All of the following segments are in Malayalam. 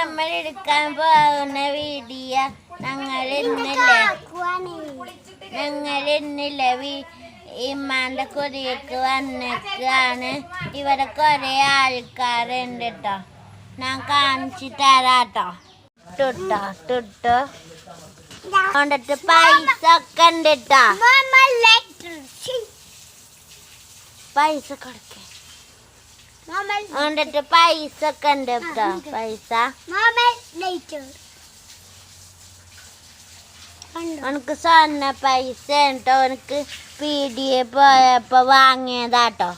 നമ്മൾ എടുക്കാൻ പോകുന്ന വീഡിയോ ഞങ്ങൾ ഇന്നില്ലേ ഇമ്മാൻ്റെ കുറിയൊക്കെ വന്നിട്ടാണ്. ഇവിടെ കുറേ ആൾക്കാരുണ്ട് കേട്ടോ. ഞാൻ കാണിച്ചു തരാട്ടോ. ടുട്ടോ കൊണ്ടിട്ട് പൈസ ഒക്കെ ഉണ്ട് കേട്ടോ. പൈസ കൊടുക്കേ കൊണ്ടിട്ട് പൈസ ഒക്കെ ഉണ്ട് കേട്ടോ. പൈസ എനിക്ക് സ്വർണ്ണ പൈസ കേട്ടോ. എനിക്ക് പീടിയെ പോയപ്പോ വാങ്ങിയതാണ്.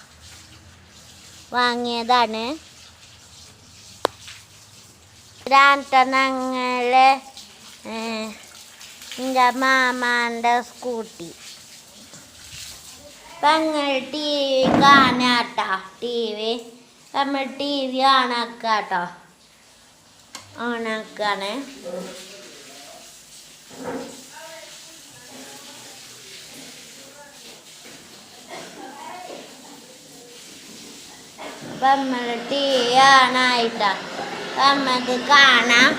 ഞങ്ങള് എൻ്റെ മാമാൻ്റെ സ്കൂട്ടി. ഞങ്ങൾ ടി വി കാണാട്ടോ. നമ്മൾ ടി വി ഓണാക്കാട്ടോ. ഓണാക്കാണ്. നമ്മൾ ടി വി ഓണായിട്ടോ. നമുക്ക് കാണാം.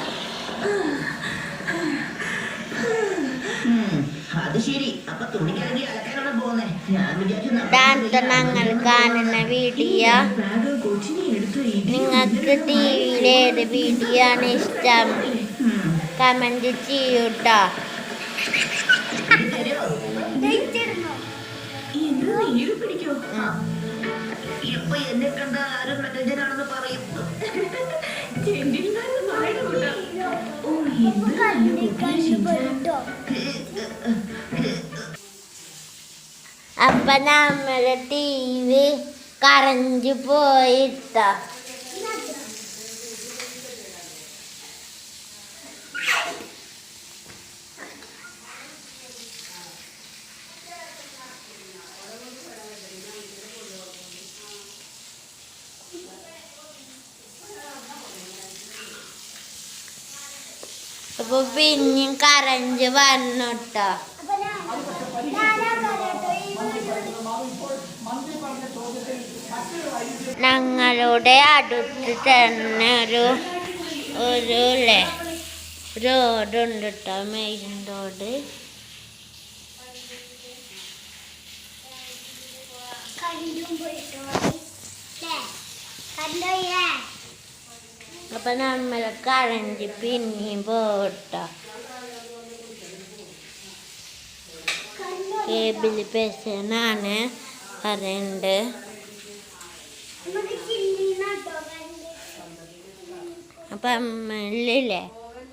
ഞങ്ങൾ കാണുന്ന വീഡിയോ നിങ്ങൾക്ക് ടി വിയിൽ ഏത് വീഡിയോ ആണ് ഇഷ്ടം കമന്റ് ചെയ്യൂട്ടോ. അപ്പൊ നമ്മള് ടി വി കറഞ്ചു പോയിട്ടോ. അപ്പൊ പിന്നെയും കറഞ്ച് വന്നിട്ടോ. ഞങ്ങളുടെ അടുത്ത് തന്നെ ഒരു റോഡുണ്ട് കേട്ടോ. Main road. അപ്പൊ നമ്മൾ കറണ്ട് പിന്നെയും പോട്ടോ. കേബിൾ പേശനാണ് കറണ്ട്. അപ്പൊ നമ്മളില്ലേ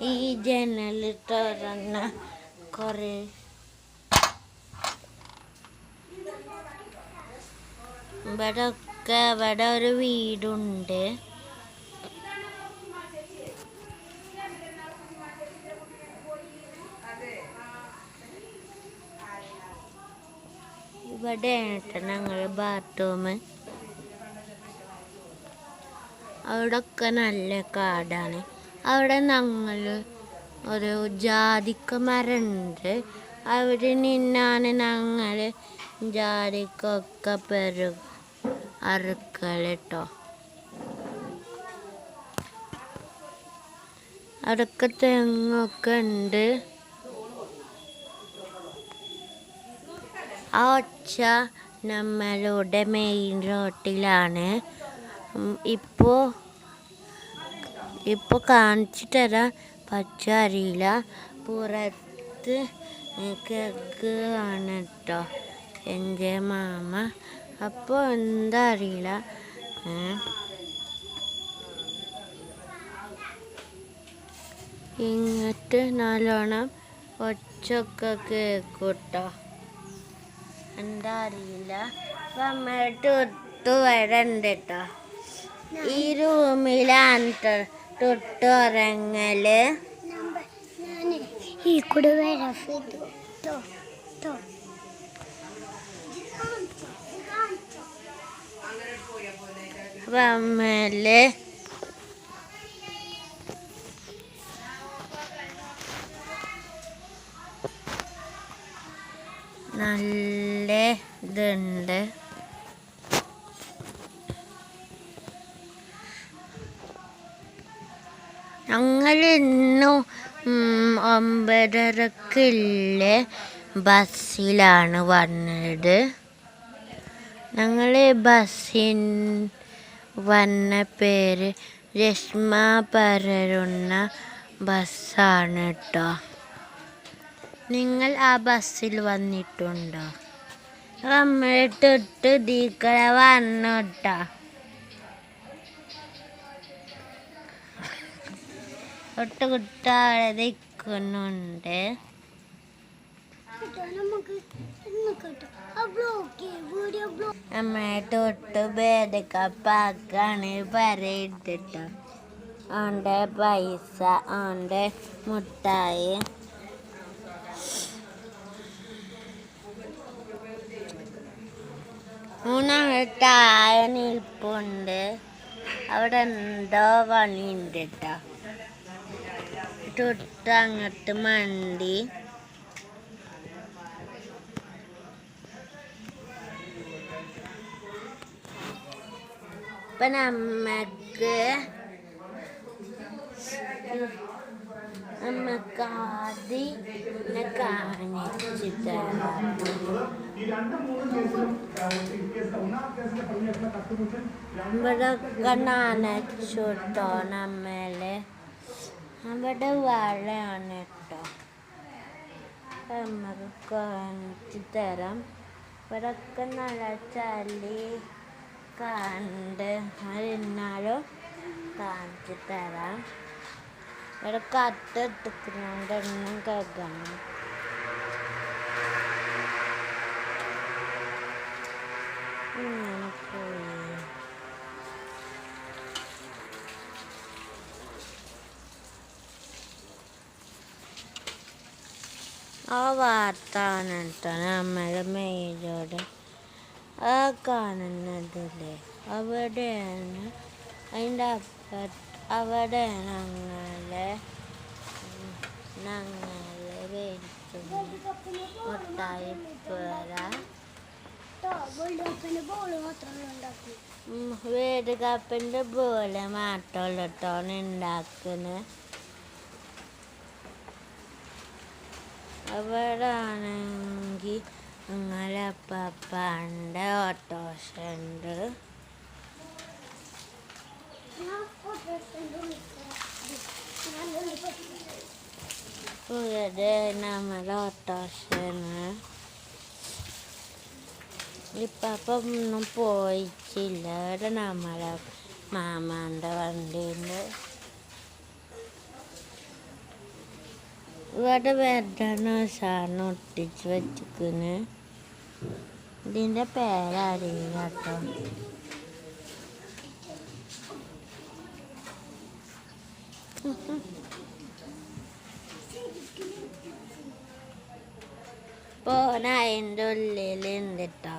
ഈ ജനൽ തുറന്ന കുറേ ഇവിടെ ഒരു വീടുണ്ട്. ഇവിടെയാണ് ഞങ്ങൾ ബാത്റൂം. അവിടെയൊക്കെ നല്ല കാടാണ്. അവിടെ ഞങ്ങൾ ഒരു ജാതിക്ക മരമുണ്ട്. അവിടെ നിന്നാണ് ഞങ്ങൾ ജാതിക്കൊക്കെ അറുക്കട്ടോ. അവിടെയൊക്കെ തെങ്ങൊക്കെ ഉണ്ട്. ആ ഒച്ച നമ്മളുടെ മെയിൻ റോട്ടിലാണ്. ഇപ്പൊ കാണിച്ചു തരാൻ പറ്റുക അറിയില്ല. പുറത്ത് കേൾക്കുകയാണ് കേട്ടോ എൻ്റെ മാമ. അപ്പോൾ എന്താ അറിയില്ല. ഇങ്ങോട്ട് നല്ലോണം ഒച്ചൊക്കെ കേൾക്കൂട്ടോ. എന്താ അറിയില്ല. തൊട്ട് വരണ്ട് കേട്ടോ. ഈ റൂമിലാണ് തൊട്ടുറങ്ങല്. ഈ കൂടെ വമ്മല് നല്ല ഇതുണ്ട്. ഞങ്ങൾ ഇന്ന് 9:30 ബസ്സിലാണ് വന്നത്. ഞങ്ങൾ ബസ്സിൻ വന്ന പേര് രശ്മ പരരുന്ന ബസ്സാണ് കേട്ടോ. നിങ്ങൾ ആ ബസ്സിൽ വന്നിട്ടുണ്ടോ? നമ്മൾ തൊട്ട് ദീക്കള വന്നു കേട്ടോ. തൊട്ട് കുട്ടാളെ നിൽക്കുന്നുണ്ട്. നമ്മളെ തൊട്ട് ഭേദക്കപ്പാക്കാണ് പറയിട്ടിട്ടോ. അവൻ്റെ പൈസ, അവൻ്റെ മുട്ടായി. മൂന്നാമത് താഴെ നിൽപ്പുണ്ട്. അവിടെ എന്തോ പണിയുണ്ട് കേട്ടോ. തൊട്ട് അങ്ങോട്ട് മണ്ടി. ഇപ്പം നമുക്ക് ആദ്യം കാണിച്ചു തരാം. ഇവിടെ നനച്ചോട്ടോ നമ്മളെ. അവിടെ വളയാണ് കേട്ടോ. നമുക്ക് കാണിച്ചു തരാം. ഇവിടൊക്കെ നല്ല ചളി കണ്ട് എന്നാലും കാണിച്ചു തരാം. ഇവിടെ കട്ടെടുക്കുന്നതുകൊണ്ടൊന്നും കേൾക്കണം. ഇങ്ങനെ പോയി. ആ വാർത്താണ് കേട്ടോ നമ്മുടെ മെയിലോട്. ആ കാണുന്നതല്ലേ അവിടെയാണ്. അതിൻ്റെ അപ്പുറത്ത് അവിടെ ഞങ്ങളെ മുട്ടായി പേര വേൾഡ് കപ്പിൻ്റെ ബോള് മാത്രമുള്ളതാണ് ഉണ്ടാക്കുന്നത്. അവിടെ ആണെങ്കിൽ ഞങ്ങളെ പപ്പാൻ്റെ ഓട്ടോറിക്ഷ ഉണ്ട്. ഇവിടെ നമ്മളെ ഓട്ടോറിക്ഷയാണ്. ഇപ്പം ഒന്നും പോയിട്ടില്ല. ഇവിടെ നമ്മളെ മാമാൻ്റെ വണ്ടിയുണ്ട്. ഇവിടെ വെറുതെ സാധനം ഒട്ടിച്ച് വെച്ചിരിക്കുന്നു. ഇതിൻ്റെ പേരറിയില്ല കേട്ടോ. ഇപ്പോൾ അതിൻ്റെ ഉള്ളിലുണ്ട് കേട്ടോ.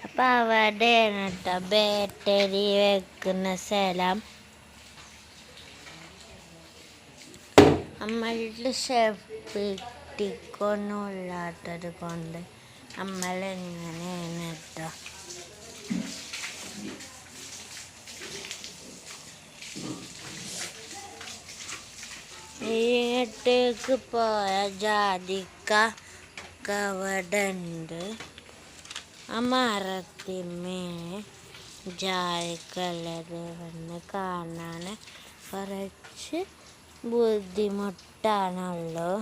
അപ്പം അവിടെയാണ് കേട്ടോ ബാറ്ററി വെക്കുന്ന സ്ഥലം. നമ്മളുടെ സേഫ്റ്റിക്കൊന്നും ഇല്ലാത്തത് കൊണ്ട് നമ്മളെങ്ങനെയാണ് കേട്ടോ. ഇങ്ങോട്ടേക്ക് പോയ ജാതിക്ക അവിടെ ഉണ്ട്. ആ മരത്തിന്മേ ജാതിക്കല്ലത് വന്ന് കാണാൻ കുറച്ച് ബുദ്ധിമുട്ടാണുള്ളൂ.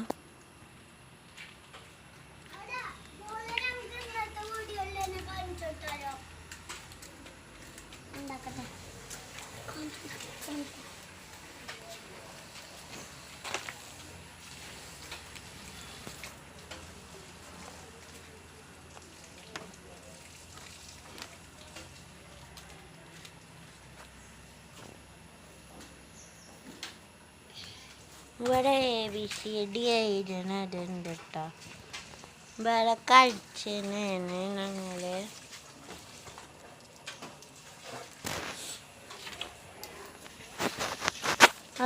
ഇവിടെ ABCD എഴുതുന്നതുണ്ട് കേട്ടോ. ഇവിടെ കളിച്ചതാണ് ഞങ്ങൾ.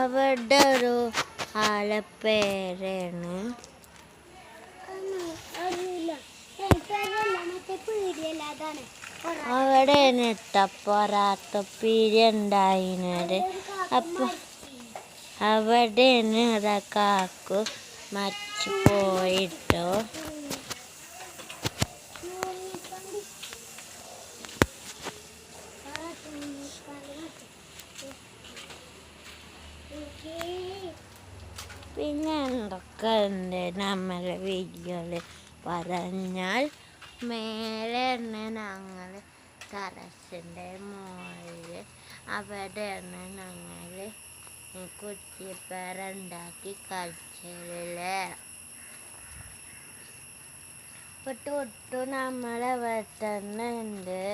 അവിടെ ഒരു ആളെ പേരാണ് അവിടെയാണ് ഇട്ട പൊറാട്ട പീരി ഉണ്ടായിരുന്നത്. അപ്പം അവിടെയാണ് കാക്കു മരിച്ചു പോയിട്ടോ. പിന്നെ എന്തൊക്കെ ഉണ്ട് നമ്മളെ വീഡിയോയിൽ പറഞ്ഞാൽ, മേലെയാണ് ഞങ്ങൾ ടെറസിൻ്റെ മുകളിൽ. അവിടെയാണ് ഞങ്ങൾ കുറ്റിപ്പേര ഉണ്ടാക്കി കളിച്ചില്ലേ. ഇപ്പം തൊട്ടു നമ്മളെ വെട്ടുന്ന ഉണ്ട്.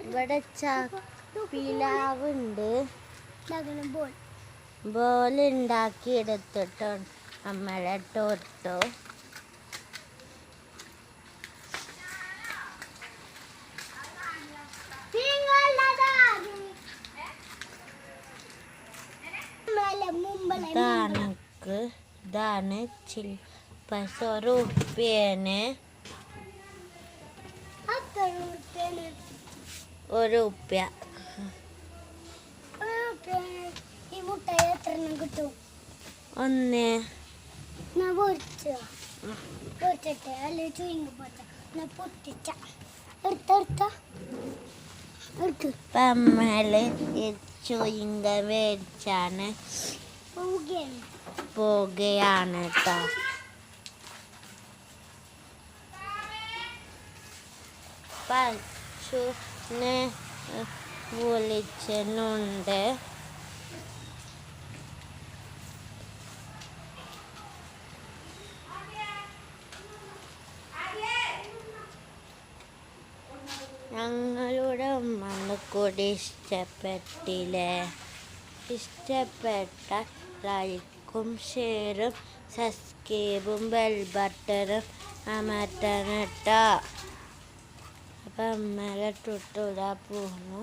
ഇവിടെ പിലാവുണ്ട്. ബോൾ ഉണ്ടാക്കി എടുത്തിട്ടോ നമ്മളെ തൊട്ടു. ഇതാണ് പൈസ റുപ്യാണ്. റുപ്യ ഈ മുട്ടായി എത്ര കിട്ടും? ഒന്ന് പൊട്ടിച്ച അല്ലെ ചുയിങ് പൊട്ടിച്ച നമ്മള് ചുയിങ്ക മേടിച്ചാണ് പോകുകയാണ് കേട്ടോ. പശുവിനെ വിളിച്ചുണ്ട്. ഞങ്ങളുടെ ഉമ്മനെ കൂടി ഇഷ്ടപ്പെട്ടില്ലേ? ഇഷ്ടപ്പെട്ട ലൈക്കും ഷെയറും സബ്സ്ക്രൈബും ബെൽ ബട്ടണും അമർത്തണം കേട്ടോ. അപ്പം അമ്മേലെ തൊട്ടിടാൻ പോകുന്നു.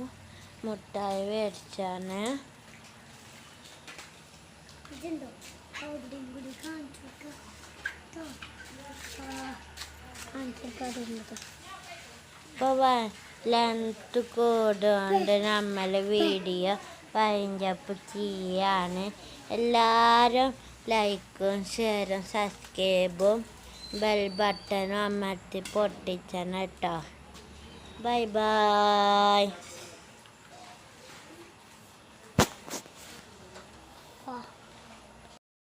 മുട്ടായി മേടിച്ചാണ്. ഇപ്പോൾ ലെങ്ത് കൂടുകൊണ്ട് നമ്മൾ വീഡിയോ വൈൻഡപ്പ് ചെയ്യാണ്. എല്ലാവരും ലൈക്കും ഷെയറും സബ്സ്ക്രൈബും ബെൽ ബട്ടണും അമർത്തി പൊട്ടിച്ചണം കേട്ടോ. Bye bye.